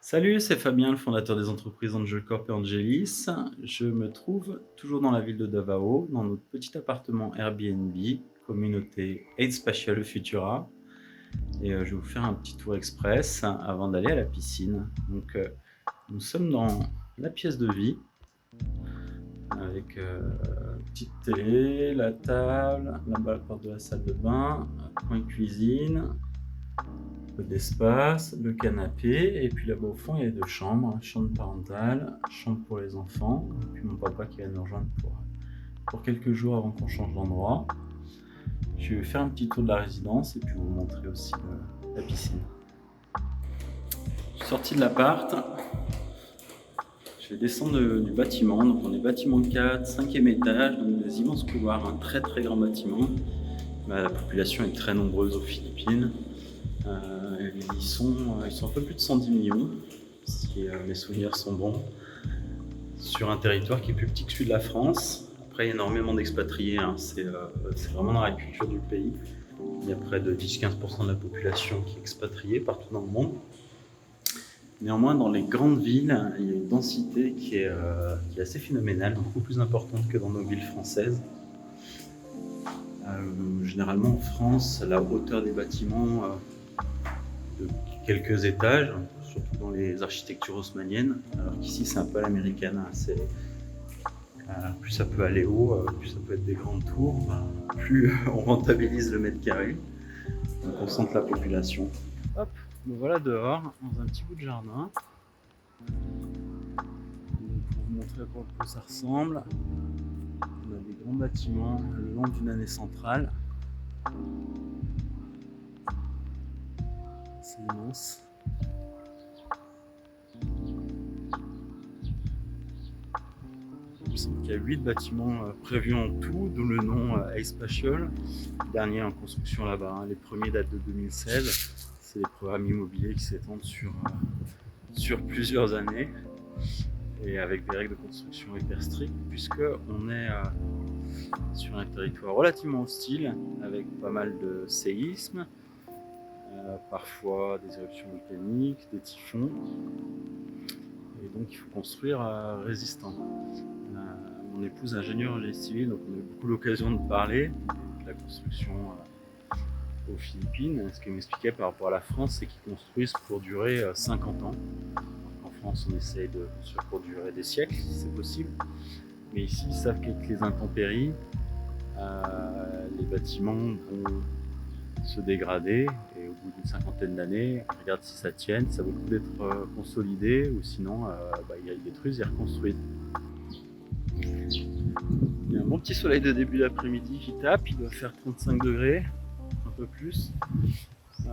Salut, c'est Fabien, le fondateur des entreprises Angel Corp et Angelis. Je me trouve toujours dans la ville de Davao, dans notre petit appartement Airbnb, communauté Aid Spatial Futura. Et je vais vous faire un petit tour express avant d'aller à la piscine. Nous sommes dans la pièce de vie, avec une petite télé, la table, là-bas la porte de la salle de bain, coin cuisine, peu d'espace, le canapé, et puis là-bas au fond il y a 2 chambres, chambre parentale, chambre pour les enfants, et puis mon papa qui va nous rejoindre pour quelques jours avant qu'on change d'endroit. Je vais faire un petit tour de la résidence et puis vous montrer aussi la piscine. Je suis sorti de l'appart, je vais descendre du bâtiment, donc on est bâtiment 4, 5e étage, donc des immenses couloirs, un très très grand bâtiment. La population est très nombreuse aux Philippines. Ils sont un peu plus de 110 millions, si mes souvenirs sont bons, sur un territoire qui est plus petit que celui de la France. Après, il y a énormément d'expatriés, hein. C'est vraiment dans la culture du pays. Il y a près de 10-15% de la population qui est expatriée partout dans le monde. Néanmoins, dans les grandes villes, il y a une densité qui est assez phénoménale, beaucoup plus importante que dans nos villes françaises. Généralement en France, la hauteur des bâtiments de quelques étages, surtout dans les architectures haussmanniennes, alors qu'ici c'est un peu à l'américaine, hein. Plus ça peut aller haut, plus ça peut être des grandes tours, plus on rentabilise le mètre carré, on concentre la population. Hop, me voilà dehors, dans un petit bout de jardin. Pour vous montrer à quoi ça ressemble, on a des grands bâtiments le long d'une allée centrale. C'est immense. Il me semble qu'il y a 8 bâtiments prévus en tout, d'où le nom Aid Spatial. Le dernier en construction là-bas, hein. Les premiers datent de 2016. C'est des programmes immobiliers qui s'étendent sur plusieurs années et avec des règles de construction hyper strictes, puisqu'on est sur un territoire relativement hostile, avec pas mal de séismes, parfois des éruptions volcaniques, des typhons, et donc il faut construire résistant. Mon épouse est ingénieure en génie civil, donc on a eu beaucoup l'occasion de parler de la construction aux Philippines. Ce qu'elle m'expliquait par rapport à la France, c'est qu'ils construisent pour durer 50 ans. En France, on essaye de construire pour durer des siècles, si c'est possible. Mais ici, ils savent qu'avec les intempéries, les bâtiments vont se dégrader, et au bout d'une cinquantaine d'années, on regarde si ça tienne, ça vaut le coup d'être consolidé, ou sinon ils détruisent et reconstruisent. Il y a un bon petit soleil de début d'après-midi qui tape, il doit faire 35 degrés, un peu plus.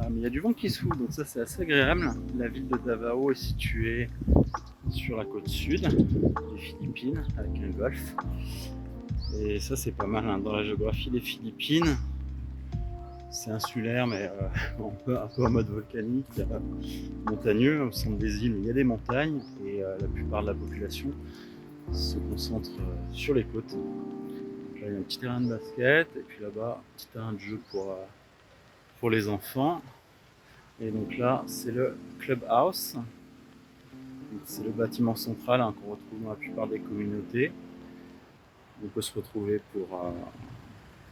Mais il y a du vent qui souffle, donc ça c'est assez agréable. La ville de Davao est située sur la côte sud des Philippines, avec un golfe. Et ça c'est pas mal, hein. Dans la géographie des Philippines, c'est insulaire, mais un peu en mode volcanique, montagneux. Au centre des îles, il y a des montagnes, et la plupart de la population se concentre sur les côtes. Donc là, il y a un petit terrain de basket, et puis là-bas, un petit terrain de jeu pour les enfants. Et donc là, c'est le clubhouse. C'est le bâtiment central, hein, qu'on retrouve dans la plupart des communautés. On peut se retrouver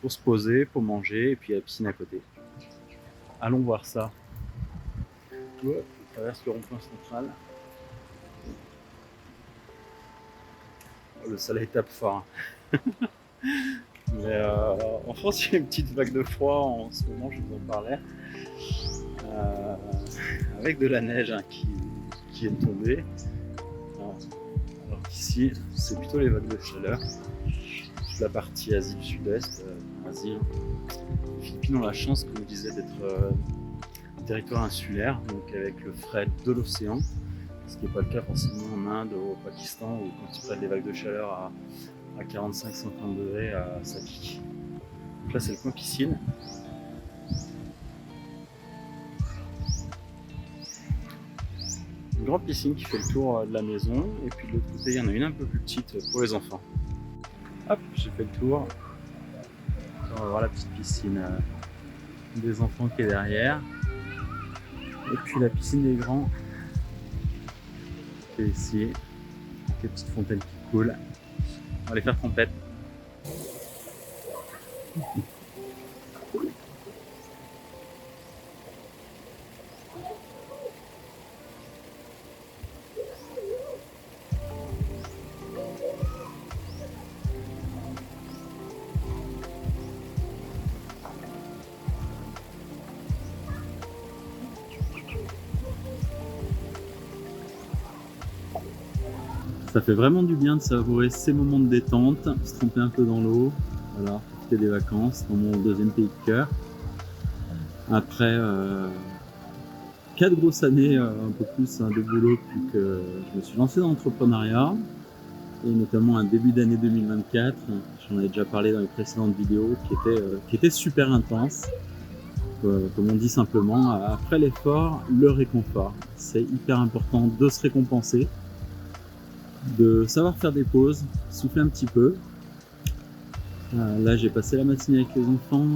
pour se poser, pour manger, et puis il y a la piscine à côté. Allons voir ça. On traverse le rond-point central. Le soleil tape fort, hein. Mais en France, il y a une petite vague de froid en ce moment, je vous en parlais, avec de la neige, hein, qui est tombée. Alors qu'ici, c'est plutôt les vagues de chaleur. Toute la partie Asie du Sud-Est, Asie. Les Philippines ont la chance, comme je disais, d'être un territoire insulaire, donc avec le fret de l'océan, ce qui n'est pas le cas forcément en Inde ou au Pakistan, où quand ils prennent des vagues de chaleur à 45-50 degrés, ça pique. Donc là, c'est le coin piscine. Une grande piscine qui fait le tour de la maison, et puis de l'autre côté, il y en a une un peu plus petite pour les enfants. Hop, j'ai fait le tour. On va voir la petite piscine des enfants qui est derrière. Et puis la piscine des grands Et ici, des petites fontaines qui coulent. On va les faire trompette. Ça fait vraiment du bien de savourer ces moments de détente, se tremper un peu dans l'eau, voilà, profiter des vacances dans mon deuxième pays de cœur. Après 4 grosses années, un peu plus de boulot depuis que je me suis lancé dans l'entrepreneuriat, et notamment un début d'année 2024, j'en ai déjà parlé dans les précédentes vidéos, qui était super intense. Comme on dit simplement, après l'effort, le réconfort. C'est hyper important de se récompenser, de savoir faire des pauses, souffler un petit peu. Là j'ai passé la matinée avec les enfants,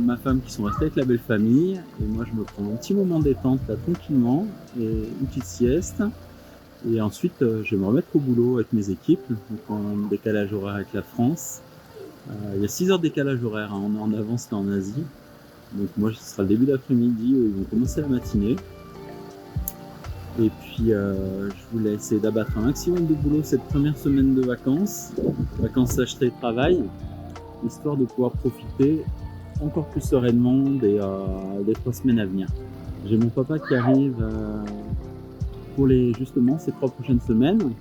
ma femme qui sont restés avec la belle famille, et moi je me prends un petit moment de détente là tranquillement, et une petite sieste, et ensuite je vais me remettre au boulot avec mes équipes, donc en décalage horaire avec la France. Il y a 6 heures de décalage horaire, hein, on est en avance là en Asie, donc moi ce sera le début d'après-midi où ils vont commencer la matinée. Et puis je voulais essayer d'abattre un maximum de boulot cette première semaine de vacances /travail, histoire de pouvoir profiter encore plus sereinement des 3 semaines à venir. J'ai mon papa qui arrive pour justement ces 3 prochaines semaines.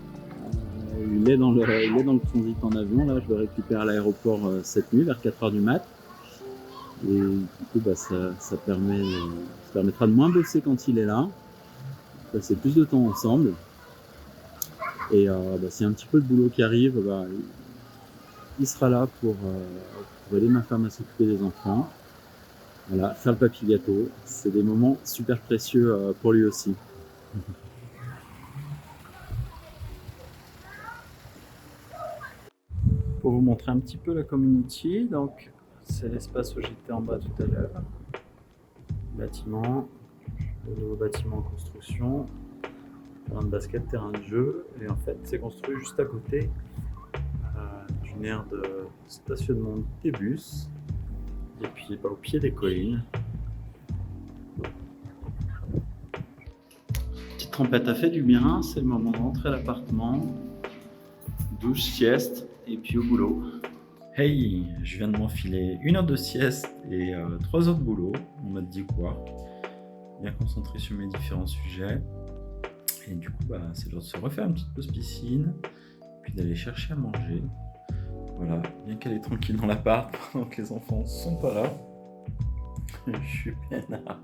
Il est dans le transit en avion, là je le récupère à l'aéroport cette nuit vers 4h du mat. Et du coup ça permettra de moins bosser quand il est là. Passer plus de temps ensemble, et s'il y a un petit peu de boulot qui arrive, il sera là pour aider ma femme à s'occuper des enfants, voilà, faire le papy gâteau. C'est des moments super précieux pour lui aussi. Pour vous montrer un petit peu la community, donc c'est l'espace où j'étais en bas tout à l'heure, bâtiment, le nouveau bâtiment en construction, terrain de basket, terrain de jeu, et en fait c'est construit juste à côté d'une aire de stationnement des bus, et puis au pied des collines. Petite trempette a fait du bien, c'est le moment de rentrer à l'appartement, douche, sieste, et puis au boulot. Hey, je viens de m'enfiler 1 heure de sieste et 3 heures de boulot, on m'a dit quoi. Bien concentré sur mes différents sujets, et du coup c'est l'heure de se refaire une petite pause piscine, puis d'aller chercher à manger. Voilà, bien qu'elle est tranquille dans l'appart pendant que les enfants sont pas là, je suis bien là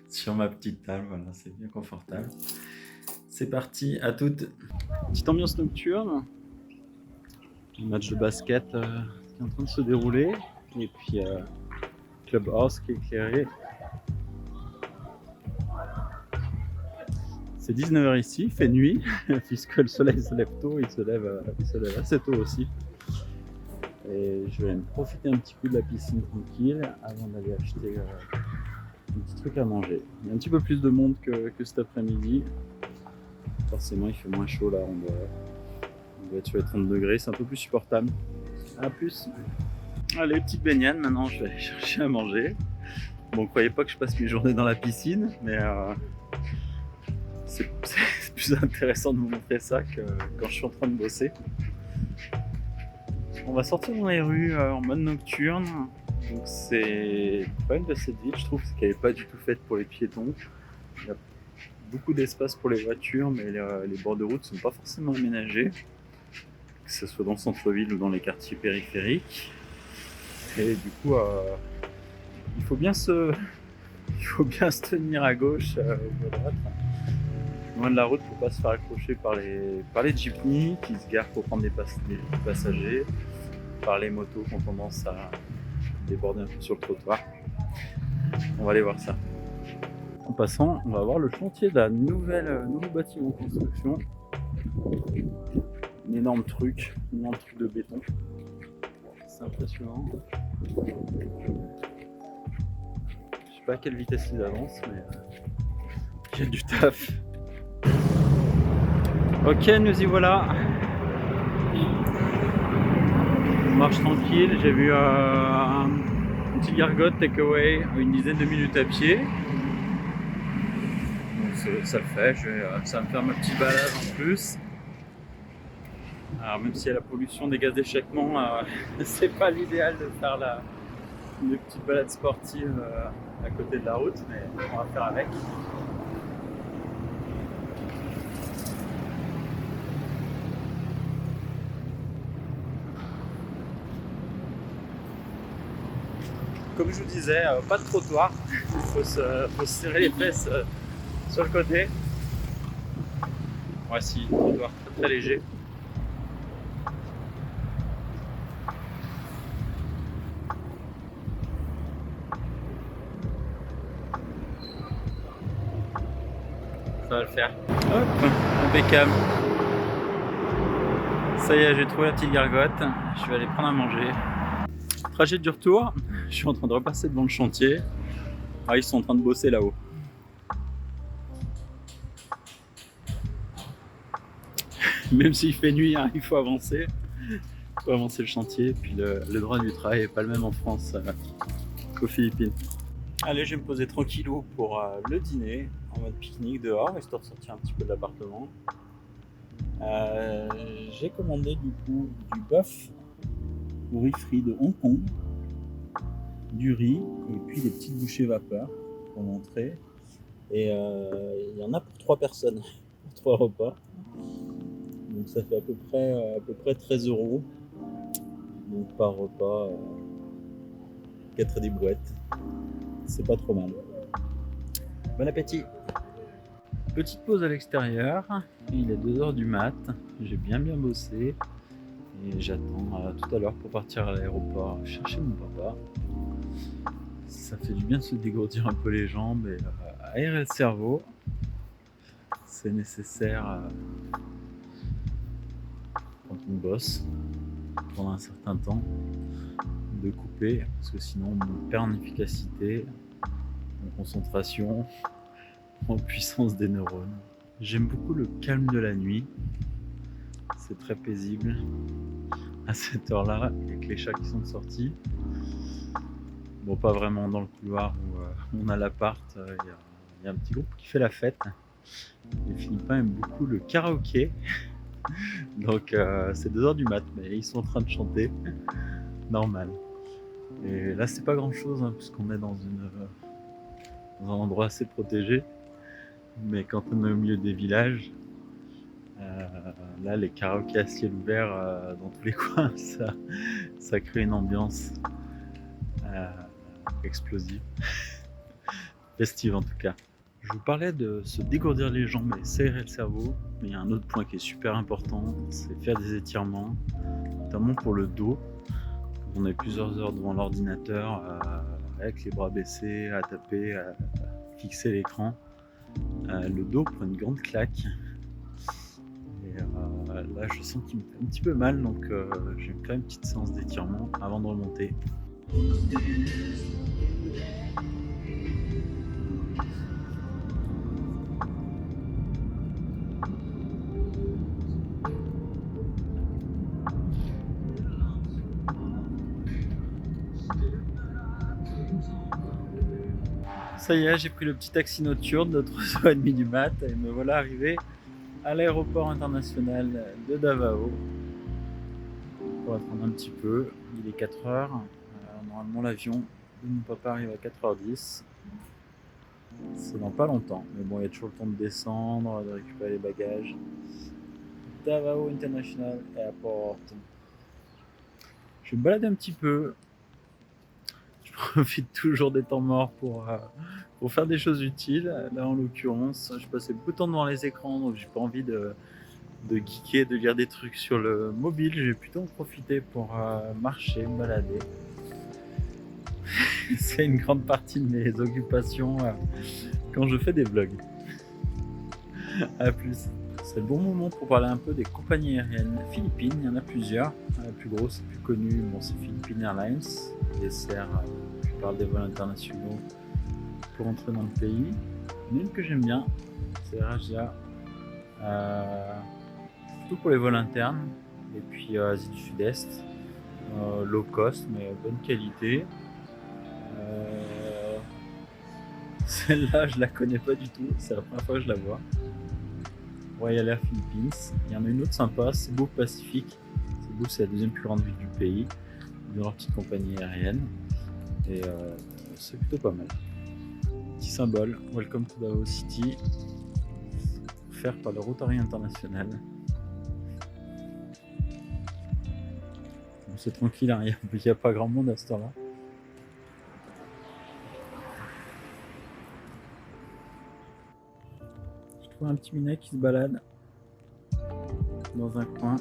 sur ma petite table, voilà, c'est bien confortable. C'est parti, à toutes. Petite ambiance nocturne, un match de basket qui est en train de se dérouler, et puis clubhouse qui est éclairé. C'est 19h ici, il fait nuit, puisque le soleil se lève tôt, il se lève assez tôt aussi. Et je vais me profiter un petit peu de la piscine tranquille avant d'aller acheter un petit truc à manger. Il y a un petit peu plus de monde que cet après-midi. Forcément il fait moins chaud là, on doit être sur les 30 degrés, c'est un peu plus supportable. A plus. Allez, petite baignade, maintenant je vais aller chercher à manger. Bon, croyez pas que je passe mes journées dans la piscine, mais c'est plus intéressant de vous montrer ça que quand je suis en train de bosser. On va sortir dans les rues en mode nocturne. Donc le problème de cette ville, je trouve, c'est qu'elle n'est pas du tout faite pour les piétons. Il y a beaucoup d'espace pour les voitures, mais les bords de route ne sont pas forcément aménagés, que ce soit dans le centre-ville ou dans les quartiers périphériques. Et du coup, il faut bien se tenir à gauche ou à droite, loin de la route pour pas se faire accrocher par les jeepneys qui se garent pour prendre des passagers, par les motos qui ont tendance à déborder un peu sur le trottoir. On va aller voir ça. En passant, on va voir le chantier d'un nouveau bâtiment en construction. Un énorme truc de béton. C'est impressionnant. Je sais pas à quelle vitesse ils avancent, mais il y a du taf. Ok, nous y voilà. On marche tranquille. J'ai vu une petite gargote takeaway à une dizaine de minutes à pied. Donc ça le fait. Ça va me faire ma petite balade en plus. Alors même s'il y a la pollution des gaz d'échappement, c'est pas l'idéal de faire une petite balade sportive à côté de la route, mais on va faire avec. Comme je vous disais, pas de trottoir, il faut se serrer les fesses sur le côté. Voici, trottoir très très léger. Ça va le faire. Hop, impeccable. Ça y est, j'ai trouvé la petite gargote. Je vais aller prendre à manger. Trajet du retour, je suis en train de repasser devant le chantier. Ah, ils sont en train de bosser là-haut. Même s'il fait nuit, hein, il faut avancer. Il faut avancer le chantier. Puis le droit du travail n'est pas le même en France qu'aux Philippines. Allez, je vais me poser tranquillou pour le dîner, en mode pique-nique dehors, histoire de sortir un petit peu de l'appartement. J'ai commandé du coup du bœuf au riz frit de Hong Kong, du riz et puis des petites bouchées vapeur pour l'entrée. Et il y en a pour 3 personnes, pour 3 repas. Donc ça fait à peu près 13 €. Donc par repas, 4 des brouettes. C'est pas trop mal. Bon appétit! Petite pause à l'extérieur, il est 2 h du mat, j'ai bien bossé et j'attends tout à l'heure pour partir à l'aéroport chercher mon papa. Ça fait du bien de se dégourdir un peu les jambes et aérer le cerveau. C'est nécessaire quand on bosse pendant un certain temps de couper parce que sinon on perd en efficacité, en concentration, en puissance des neurones. J'aime beaucoup le calme de la nuit, c'est très paisible à cette heure-là avec les chats qui sont sortis. Bon, pas vraiment dans le couloir où on a l'appart, il y a un petit groupe qui fait la fête. Les Philippins aiment beaucoup le karaoké, donc c'est 2 h du mat, mais ils sont en train de chanter, normal. Et là c'est pas grand chose hein, puisqu'on est dans un endroit assez protégé, mais quand on est au milieu des villages, là les karaokés à ciel ouvert dans tous les coins, ça crée une ambiance explosive, festive en tout cas. Je vous parlais de se dégourdir les jambes et s'aérer le cerveau, mais il y a un autre point qui est super important, c'est faire des étirements, notamment pour le dos. On est plusieurs heures devant l'ordinateur avec les bras baissés, à taper, à fixer l'écran. Le dos prend une grande claque. Et là, je sens qu'il me fait un petit peu mal, donc je vais me faire une petite séance d'étirement avant de remonter. Ça y est, j'ai pris le petit taxi nocturne de 3 h 30 du mat et me voilà arrivé à l'aéroport international de Davao pour attendre un petit peu. Il est 4 h. Normalement, l'avion de mon papa arrive à 4 h 10. C'est dans pas longtemps, mais bon, il y a toujours le temps de descendre, de récupérer les bagages. Davao International Airport. Je vais me balader un petit peu. Je profite toujours des temps morts pour faire des choses utiles. Là, en l'occurrence, je passais beaucoup de temps devant les écrans, donc j'ai pas envie de geeker, de lire des trucs sur le mobile. J'ai plutôt en profité pour marcher, me balader. C'est une grande partie de mes occupations quand je fais des vlogs. A plus. C'est le bon moment pour parler un peu des compagnies aériennes philippines. Il y en a plusieurs. La plus grosse, la plus connue, c'est Philippine Airlines, qui dessert la plupart des vols internationaux pour entrer dans le pays. Une que j'aime bien, c'est Raja. surtout pour les vols internes. Et puis Asie du Sud-Est, low cost mais bonne qualité. Euh, Celle-là, je la connais pas du tout, c'est la première fois que je la vois. Royal Air Philippines. Il y en a une autre sympa, Cebu Pacific. Cebu, c'est la deuxième plus grande ville du pays, de leur petite compagnie aérienne. Et c'est plutôt pas mal. Petit symbole, Welcome to Davao City, offert par le Rotary International. Bon, c'est tranquille, hein, il n'y a pas grand monde à ce temps-là. Je trouve un petit minet qui se balade dans un coin.